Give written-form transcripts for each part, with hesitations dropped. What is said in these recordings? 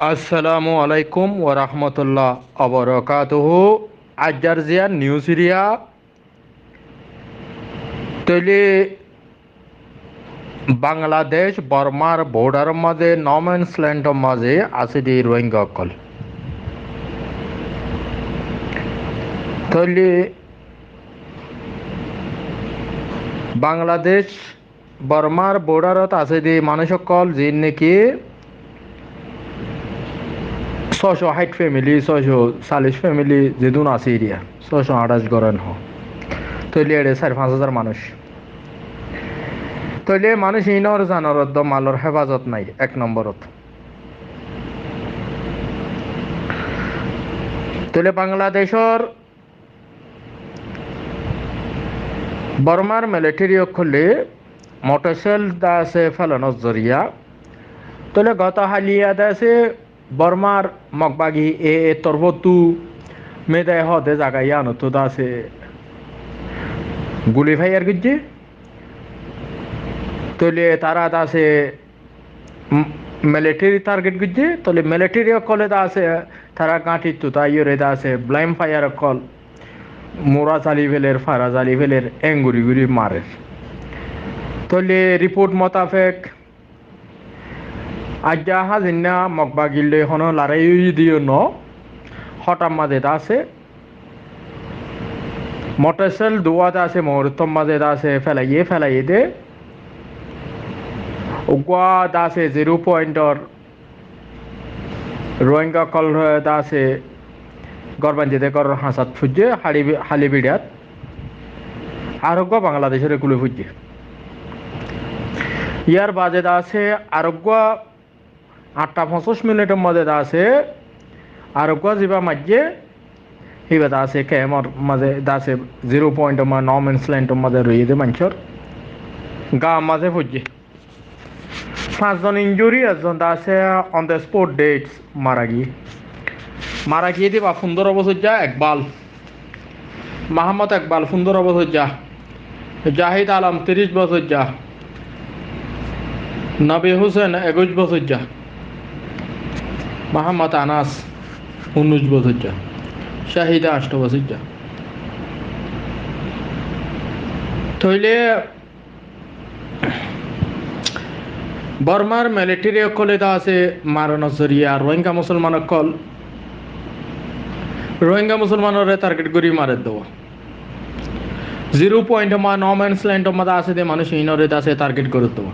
আসসালামু আলাইকুম ওয়া রাহমাতুল্লাহ ওয়া বারাকাতুহু। আজারজিয়ান নিউ সিরিয়া তৈলি বাংলাদেশ বর্মার বর্ডার মাঝে নমেন্স ল্যান্ডের মাঝে আছে দি রোহিঙ্গা অকল তৈলি বাংলাদেশ বর্মার বর্ডারত আছে দি মানুষ অকল যিন নাকি 660 ফ্যামিলি 640 ফ্যামিলি যেদুন আছে এরিয়া 628 গড়ন হ তৈলি এড়ে 4-5 হাজার মানুষ তৈলে মানুষ ইনর জানরত মালর হেফাজত নাই এক নম্বরত তৈলে বাংলাদেশর বর্মার মিলিটারি খুললে মোটরসাইকেল দা আছে ফেলানোর জরিয়া তৈলে গত হালিয়া দা আছে বর্মার মগবাগি এ তরবতু মেদায় হদে জাগাইয়া নতো দা আছে গুলি ভাইয়ার গুজ্জে তৈলে তারা দা আছে মিলিটারি টার্গেট গুজ্জে তৈলে মিলিটারি কলে দা আছে তারা গাঁটি তো তাই দা আছে ব্লাইম ফায়ার কল মোরা চালি ফেলের ফারা চালি ফেলের এঙ্গুরি গুড়ি মারে তৈলে রিপোর্ট মোতাবেক আজ্ঞা হাজিনা মগবা গিলে হন লড়াই দিও ন হঠাৎ মাঝে আছে মোটরসাইকেল দোয়াতে আছে মুহূর্তম মাঝে আছে ফেলাইয়ে দে উগুয়া দাসে 0 পয়েন্টর রোহিঙ্গা কল দাসে গরবাঞ্জিতে কর হাসাত ফুজে হালি বিড়াত আরোগ্য বাংলাদেশের কুলে ফুজে ইয়ার বাজে আছে আরোগ্য 8:25 মিনিটের মধ্যে আছে আরোগ্য যা মাঝে হিবা আছে কেমর মাঝে আছে 0 পয়েন্ট নমেন্স ল্যান্ডের মধ্যে রয়েছে মানুষের গা মাঝে ফুজে 5 জন ইঞ্জুরি একজন আছে অন দ্য স্পট ডেটস মারা গিয়ে দিবা 15 বছর যা একবাল মাহমদ একবাল 15 বছর যা জাহিদ আলম 30 বছর যা নবী হোসেন 21 বছর যা মোহাম্মদ আনাস 19 বছর যা শাহিদা 8 বছর যা তৈলে বর্মার মিলিটারি কলে দা আছে মারানো জরিয়া রোহিঙ্গা মুসলমানরে টার্গেট করি মারে দেওয়া 0 পয়েন্ট নমেন্স ল্যান্ডের মধ্যে আছে দে মানুষ ইনরে আছে টার্গেট করে দেওয়া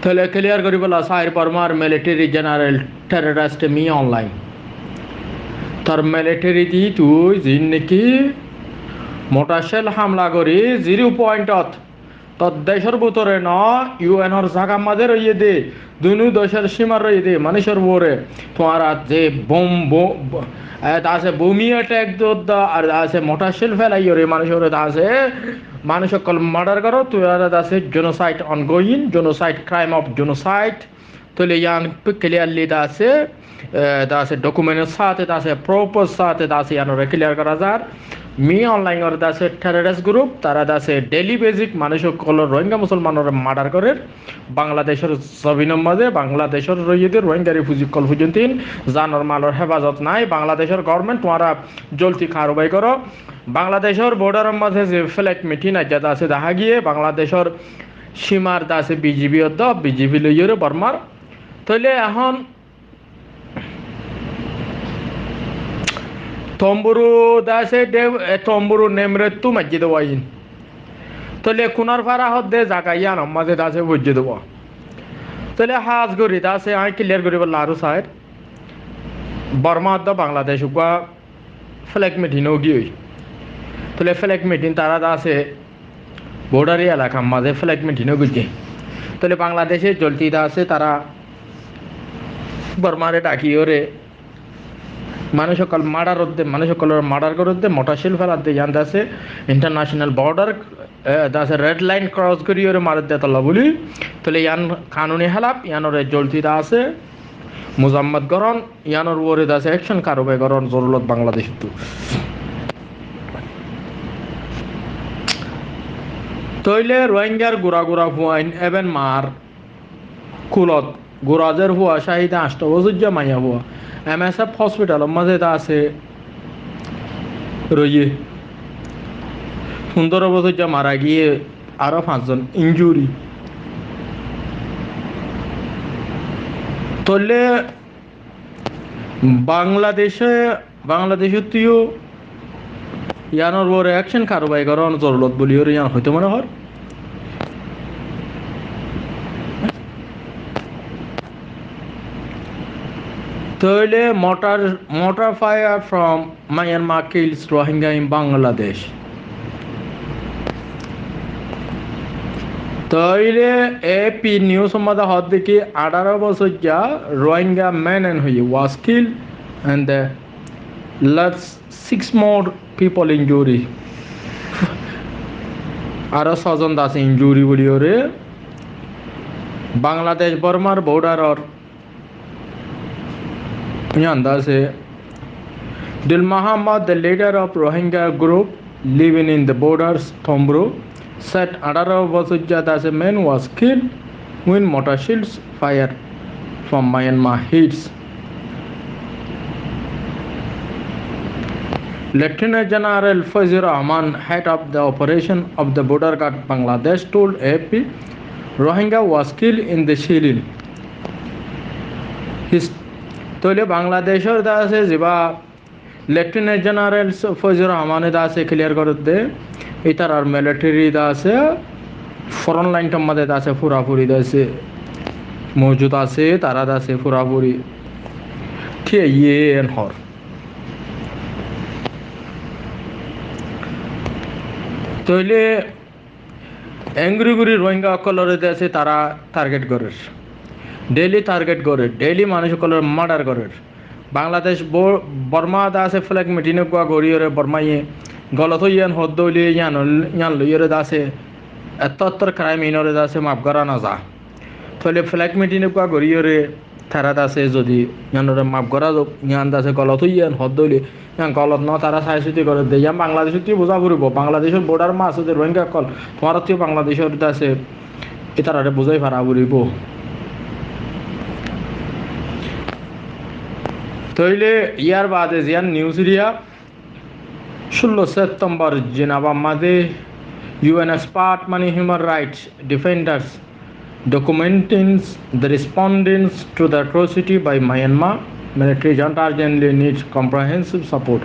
তাহলে ক্লিয়ার করি বলা সাইর বর্মার মিলিটারি জেনারেল টেররিস্ট মি অনলাইন তার মিলিটারি দি তুই যিন নাকি মোটরসাইকেল হামলা করি 0 পয়েন্টত দেশের ভিতরে ন ইউএনর জায়গা মাঝে রইয়ে দে দুনু দেশের সীমা রইয়ে দে মানুষের উপরে তোমার যে আছে ভূমি অ্যাটাক আর আছে মোটরসাইকেল ফেলাই রে মানুষের আছে মানুষ সকল মার্ডার করো তুই আছে genocide ongoing genocide crime of genocide তাহলে ইয়ান ক্লিয়ারলি আছে ডকুমেন্টের সাথে আছে প্রপোজ সাথে আছে ইয়ানোরে ক্লিয়ার করা যায় মি অনলাইনের আছে টেররিস্ট গ্রুপ তারা আছে ডেইলি বেসিক মানুষ সকল রোহিঙ্গা মুসলমানের মার্ডার করে বাংলাদেশের জমিনের মাঝে বাংলাদেশের রইয়েদের রোহিঙ্গা রিফিউজি কল পর্যন্ত জানর মালর হেফাজত নাই বাংলাদেশের গভর্নমেন্ট তোমরা জলদি কারবাই করো বাংলাদেশের বর্ডারের মাঝে যে ফ্ল্যাগ মিটিং আজ্ঞা আছে দেখা গিয়ে বাংলাদেশের সীমার আছে বিজিবি লইয়ে বর্মার তাহলে এখন তম্বুরু দাসে তম্বুরু নেমরে তু মাজি দেওয়াইন তাহলে কুনার ফারা হদে জাগাইয়ান মাঝে দাসে বুঝে দেব তাহলে হাজ করি দাসে আমি ক্লিয়ার করি বললাম আরো সাইড বর্মা বাংলাদেশ ফ্ল্যাগ মিটিংও গিয়ে তাহলে ফ্ল্যাগ মিটিং তারা আছে বর্ডারি এলাকা মাঝে ফ্ল্যাগ মিটিংও গুজে তাহলে বাংলাদেশে জলতি আছে তারা বর্মারে ডাকিও রে মানুষ সকল মার্ডার করতে মোটরসাইকেল ফেলাতে জানতে আছে ইন্টারন্যাশনাল বর্ডার আছে রেড লাইন ক্রস করি ওরে মারতে তল্লা বলি তাহলে ইয়ান কানুনি হেলাপ ইয়ানোরে জলতিদা আছে মুজাম্মদ গরন ইয়ানোর ওরে আছে অ্যাকশন কারবাই গরন জরুরত বাংলাদেশ তৈলে রোহিঙ্গার গুড়া ফুয়াইন এবেন মার কুলত গোরাজের হুয়া শাহিদা 8 বছর যা মাইয়া হুয়া MSF হসপিটালের মাঝে তা আছে রইয়ে 15 বছর যা মারা গিয়ে আরো 5 জন ইনজুরি তলে বাংলাদেশে তুইও ইয়ানোর বড় অ্যাকশন কারবাই করার জরুরত বলি ওর ইয়ান হইতে মনে হয় তৈলে mortar fire from Myanmar kills Rohingya in Bangladesh. তৈলে AP news সম্বন্ধে হদ দেখি 18 বছর যা Rohingya men and he was killed and left 6 more people injury. আরো 6 জন আছে ইনজুরি বলি ওরে বাংলাদেশ বর্মার বর্ডার আর Dil Muhammad, the leader of Rohingya group living in the borders, Thombro, said 18 বছর যা as a man was killed when mortar shells fire from Myanmar hits. Lieutenant General Fazil Rahman, head of the operation of the border guard Bangladesh, told AP Rohingya was killed in the shelling. তৈলে বাংলাদেশের দা আছে যেবা lieutenant general ফজর রহমানে দা আছে clear করে দে এটার আর military দা আছে ফরন লাইনটার মধ্যে দা আছে পুরাপুরি দা আছে মজুদ আছে তারা দা আছে পুরাপুরি কে ইয়েন হর তৈলে এংরিগুরি রোহিঙ্গা কলরে দা আছে তারা টার্গেট করে ডেইলি মানুষ সকলের মার্ডার করে বাংলাদেশ বর্মা দা আছে ফ্ল্যাগ মিটিনে কোয়া গড়িয়ে বর্মাইয়ে গলত ইয়ান হদ্দ হইলে ইয়ান লইয়ে দা আছে এত ক্রাইম ইনরে দা আছে মাফ করা না যা তাহলে ফ্ল্যাগ মিটিনে কোয়া গড়িয়ে তারা দা আছে যদি ইয়ানরে মাফ করা ইয়ান দা আছে গলত ইয়ান হদ্দ হইলে ইয়ান গলত ন তারা সাইসুতি করে দেয় ইয়ান বাংলাদেশের তুই বোঝা পড়ব বাংলাদেশের বর্ডার মা আছে যে রোহিঙ্গা কল তোমার তুই বাংলাদেশের দা আছে এটারে বোঝাই পারা পড়ব তৈলে ইয়ার বাদে জিয়ান নিউজ রিয়া 16 সেপ্টেম্বর জেনেভা মাঝে UN expert মানে human rights defenders documenting the respondents to the atrocity by Myanmar military junta urgently needs comprehensive support.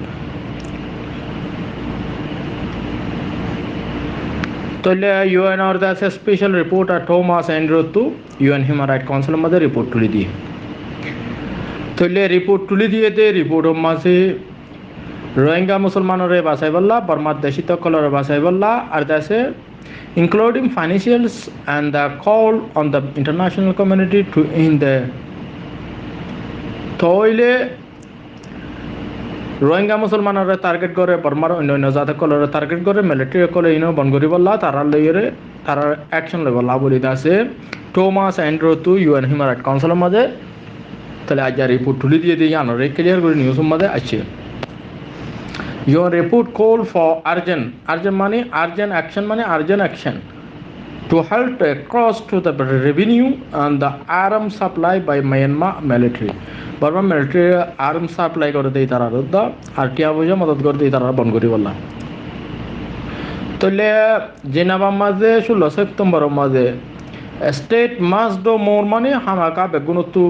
তৈলে UN or the special reporter Thomas Andrew to UN Human Rights Council মাঝে report তুলে দিয়ে তৈলে report তুলে দিয়েতে রিপোর্টের মাঝে রোহিঙ্গা মুসলমানরে বাঁচাই বললা বর্মার দেশিত কলরে বাঁচাই বললা আর দেশে including financials and the call on the international community to in the তৈলে রোহিঙ্গা মুসলমানরে টার্গেট করে বর্মার অন্য জাতি কলরে টার্গেট করে মিলিটারি কলে ইনো বন করি বললা তারা লইরে তারা অ্যাকশন লই বললা বলি আছে Thomas Andrew to UN human rights কাউন্সিলের মাঝে তাহলে আজ রিপোর্ট তুলে দিয়ে দিয়ে আনরে ক্লিয়ার করে নিউজের মধ্যে আছে Your report call for urgent মানে urgent action to halt across to the revenue and the arms supply by Myanmar military. Burma military arms supply করে দেই তারা রদ্দা আর টিয়া পয়সা মদত করে দেই তারা বন্ধ করি বললা তাহলে জেনেভা মাঝে 16 সেপ্টেম্বর মাঝে স্টেট মাস্ট ডু মোর মানে হামাকা বেগুনতু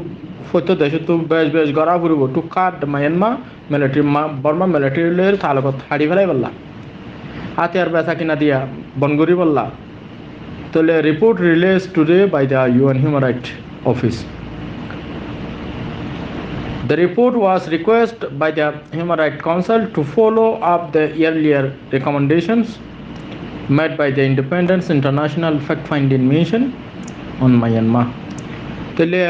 ফটো দেশে তো বেশ গড়া ফুরব টু কাট মায়ানমা মিলিটারি বর্মা মিলিটারির তালকত হাড়ি ফেলাই বললা হাতিয়ার বেচা কিনা দিয়া বনগরি বললা তাহলে report release today by the UN Human Rights Office. The report was requested by the Human Rights Council to follow up the earlier recommendations made by the Independent International Fact-Finding Mission on Myanmar. তাহলে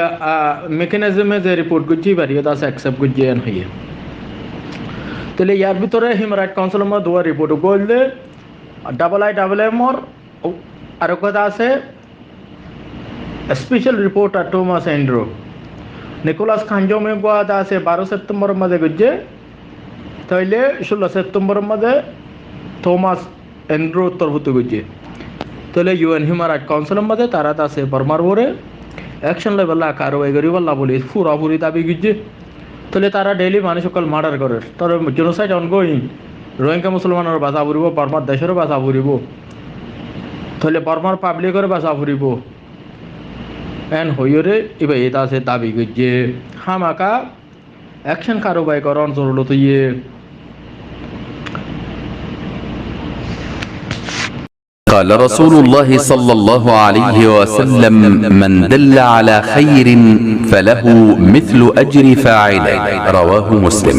মেকানিজমে যে report করছি বাড়িয়ে Das accept করছি N হইয়ে তাহলে ইয়ার ভিতরে human rights কাউন্সিলের মধ্যে দুয়া রিপোর্ট করলে IIMর আর কথা আছে special reporter Thomas Andrew Nicholas খানজমে গোয়াদা আছে 12 সেপ্টেম্বরের মধ্যে গেছে তাইলে 16 সেপ্টেম্বরের মধ্যে থমাস অ্যান্ড্রু তরফতে গেছে তাহলে UN হিউম্যান রাইটস কাউন্সিলের মধ্যে তারা আছে বর্মার বরে অ্যাকশন লেভেল কারবাই করি বললা বলি পুরাপুরি দাবি গিয়ে তাহলে তারা ডেইলি মানুষ সকল মার্ডার করে তার জেনোসাইড অনগোয়িং রোহিঙ্গা মুসলমানের বাঁচা ফুরিব বর্মার দেশেরও বাঁচা ফুরিব তাহলে বর্মার পাবলিকের বাঁচা ফুরিব এন হইরে এবার এটা আছে দাবি গিয়ে হামাকা অ্যাকশন কারবাই করার জরুরত ইয়ে قال رسول الله صلى الله عليه وسلم من دل على خير فله مثل أجر فاعله رواه مسلم